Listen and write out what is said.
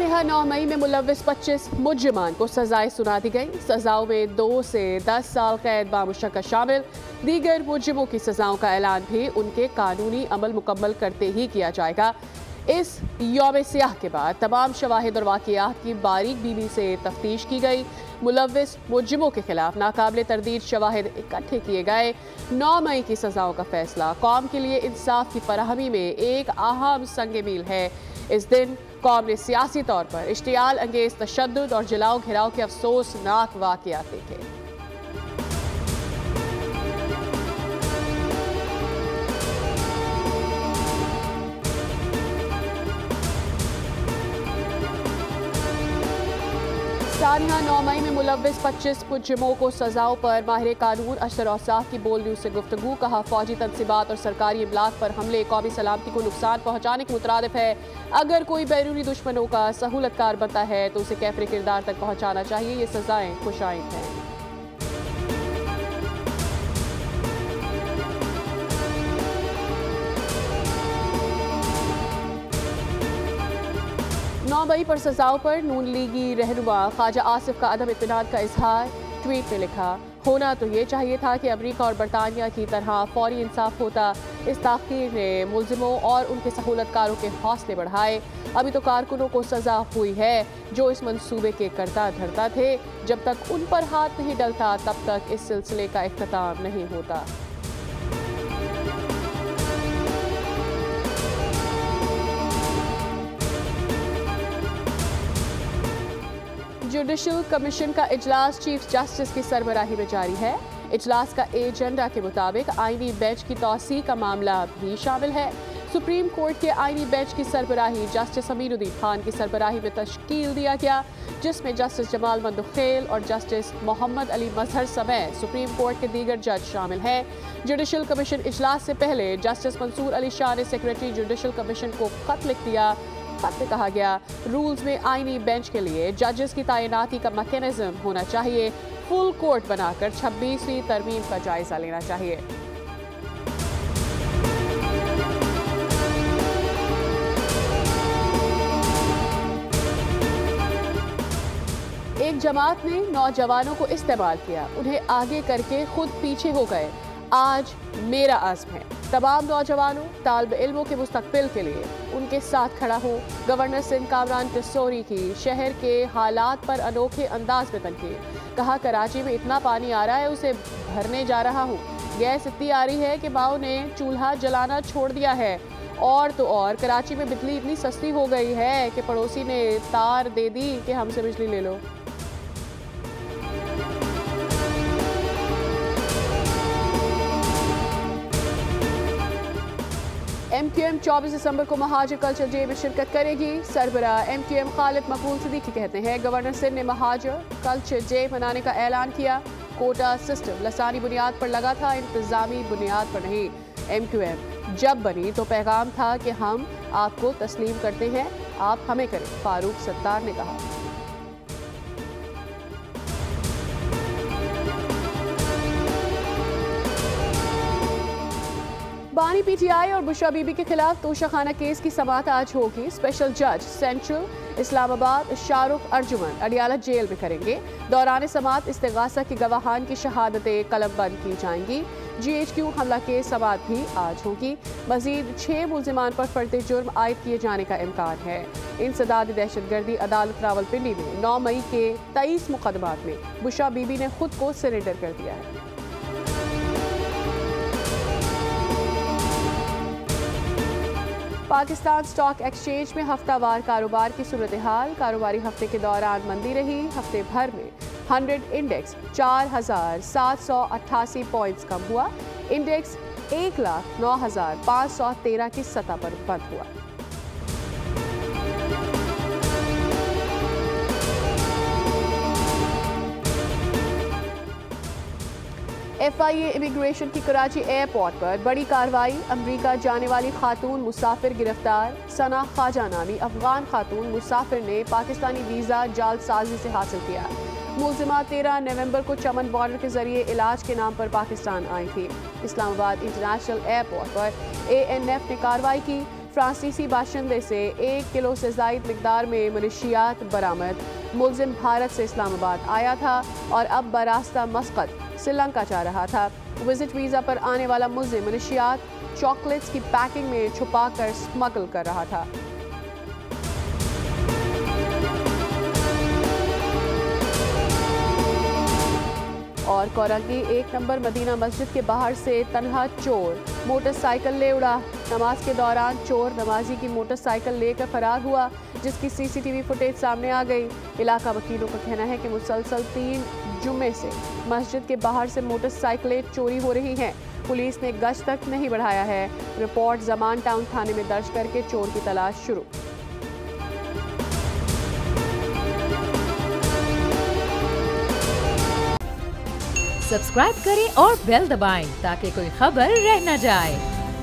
सानहा 9 मई में मुलव्विस 25 मुजरिमान को सजाएं सुना दी गई। सजाओं में 2 से 10 साल कैद बामुशक्कत शामिल। दीगर मुजरिमों की सजाओं का ऐलान भी उनके कानूनी अमल मुकम्मल करते ही किया जाएगा। इस यौम सियाह के बाद तमाम शवाहिद और वाक़ियात की बारीक बीनी से तफ्तीश की गई। मुलव्विस मुजरिमों के खिलाफ नाकाबिले तरदीद शवाहिद इकट्ठे किए गए। 9 मई की सजाओं का फैसला कौम के लिए इंसाफ की फराहमी में एक अहम संग मील है। इस दिन कौम ने सियासी तौर पर इश्तियाल अंगेज तशद्दुद और जलाओ घिराव के अफसोसनाक वाक़ियात देखे। सानहा 9 मई में मुलव्विस 25 मुजरिमों को सजाओं पर माहिर कानून अशर औसाफ की बोल न्यूज़ से गुफ्तगू। कहा, फौजी तनसीबात और सरकारी इमलाक पर हमले कौमी सलामती को नुकसान पहुँचाने के मुतरादिफ है। अगर कोई बैरूनी दुश्मनों का सहूलतकार बनता है तो उसे कैफरे किरदार तक पहुँचाना चाहिए। ये सजाएं खुशाइंद हैं। 9 मई पर सजाओं पर नून लीगी रहनुमा ख्वाजा आसिफ का अदम इत्मीनान का इजहार। ट्वीट में लिखा, होना तो ये चाहिए था कि अमरीका और बरतानिया की तरह फौरी इंसाफ होता। इस ताख़ीर ने मुलजिमों और उनके सहूलतकारों के हौसले बढ़ाए। अभी तो कारकुनों को सजा हुई है जो इस मंसूबे के करता धरता थे। जब तक उन पर हाथ नहीं डलता तब तक इस सिलसिले का इख्तिताम नहीं होता। जुडिशल कमीशन का इजलास चीफ जस्टिस की सरबराही में जारी है। इजलास का एजेंडा के मुताबिक आईनी बेंच की तौसी का मामला भी शामिल है। सुप्रीम कोर्ट के आईनी बेंच की सरबराही जस्टिस अमीनुद्दीन खान की सरबराही में तश्कील दिया गया, जिसमें जस्टिस जमाल मंदुखेल और जस्टिस मोहम्मद अली मजहर समेत सुप्रीम कोर्ट के दीगर जज शामिल हैं। जुडिशल कमीशन इजलास से पहले जस्टिस मंसूर अली शाह ने सेक्रेटरी जुडिशल कमीशन को खत लिख दिया। खत में कहा गया, रूल्स में आईनी बेंच के लिए जजेस की तैनाती का मैकेनिज्म होना चाहिए। फुल कोर्ट बनाकर 26वीं तरमीम का जायजा लेना चाहिए। एक जमात ने नौजवानों को इस्तेमाल किया, उन्हें आगे करके खुद पीछे हो गए। आज मेरा आज़्म है तमाम नौजवानों तालिब इल्मों के मुस्तकबिल के लिए उनके साथ खड़ा हो। गवर्नर सिंध कामरान टिस्सोरी की शहर के हालात पर अनोखे अंदाज में तनकीद। कहा, कराची में इतना पानी आ रहा है उसे भरने जा रहा हूँ। गैस इतनी आ रही है कि माओ ने चूल्हा जलाना छोड़ दिया है। और तो और कराची में बिजली इतनी सस्ती हो गई है कि पड़ोसी ने तार दे दी कि हमसे बिजली ले लो। MQM 24 दिसंबर को महाजर कल्चर डे में शिरकत करेगी। सरबराह MQM खालिद मकबूल सिद्दीकी कहते हैं, गवर्नर सिंध ने महाजर कल्चर डे मनाने का ऐलान किया। कोटा सिस्टम लसानी बुनियाद पर लगा था, इंतजामी बुनियाद पर नहीं। MQM जब बनी तो पैगाम था कि हम आपको तस्लीम करते हैं, आप हमें करें, फारूक सत्तार ने कहा। बानी PTI और बुशरा बीबी के खिलाफ तोशाखाना केस की समाअत आज होगी। स्पेशल जज सेंट्रल इस्लामाबाद शाहरुख अर्जुमन अडियाला जेल में करेंगे। दौरान समाअत इस्तिगासा की गवाहान की शहादतें कलमबंद की जाएंगी। GHQ हमला के समाअत भी आज होगी। मजीद 6 मुलजिमान पर फर्द जुर्म आयद किए जाने का इम्कान है। इंसदाद दहशतगर्दी अदालत रावलपिंडी में 9 मई के 23 मुकदमात में बुशरा बीबी ने खुद को सरेंडर कर दिया है। पाकिस्तान स्टॉक एक्सचेंज में हफ्तावार कारोबार की सूरत हाल। कारोबारी हफ्ते के दौरान मंदी रही। हफ्ते भर में 100 इंडेक्स 4,788 पॉइंट्स कम हुआ। इंडेक्स 1,09,513 की सतह पर बंद हुआ। FIA इमिग्रेशन की कराची एयरपोर्ट पर बड़ी कार्रवाई। अमरीका जाने वाली खातून मुसाफिर गिरफ्तार। सना ख्वाजा नामी अफगान खातून मुसाफिर ने पाकिस्तानी वीज़ा जालसाजी से हासिल किया। मुलजिमा 13 नवंबर को चमन बॉर्डर के जरिए इलाज के नाम पर पाकिस्तान आई थी। इस्लामाबाद इंटरनेशनल एयरपोर्ट पर ANF ने कार्रवाई की। फ्रांसीसी बाशिंदे से 1 किलो से ज़ायद मिकदार में मनशियात बरामद। मुलजिम भारत से इस्लामाबाद आया था और अब बरास्ता मस्कत श्रीलंका जा रहा था। विजिट वीज़ा पर आने वाला मुलजिम मनशियात चॉकलेट्स की पैकिंग में छुपाकर स्मगल कर रहा था। और कोरंगी 1 नंबर मदीना मस्जिद के बाहर से तन्हा चोर मोटरसाइकिल ले उड़ा। नमाज के दौरान चोर नमाजी की मोटरसाइकिल लेकर फरार हुआ, जिसकी सीसीटीवी फुटेज सामने आ गई। इलाका वकीलों का कहना है कि मुसलसल 3 जुम्मे से मस्जिद के बाहर से मोटरसाइकिलें चोरी हो रही हैं। पुलिस ने गश्त तक नहीं बढ़ाया है। रिपोर्ट जमान टाउन थाने में दर्ज करके चोर की तलाश शुरू। सब्सक्राइब करें और बेल दबाएं ताकि कोई खबर रह न जाए।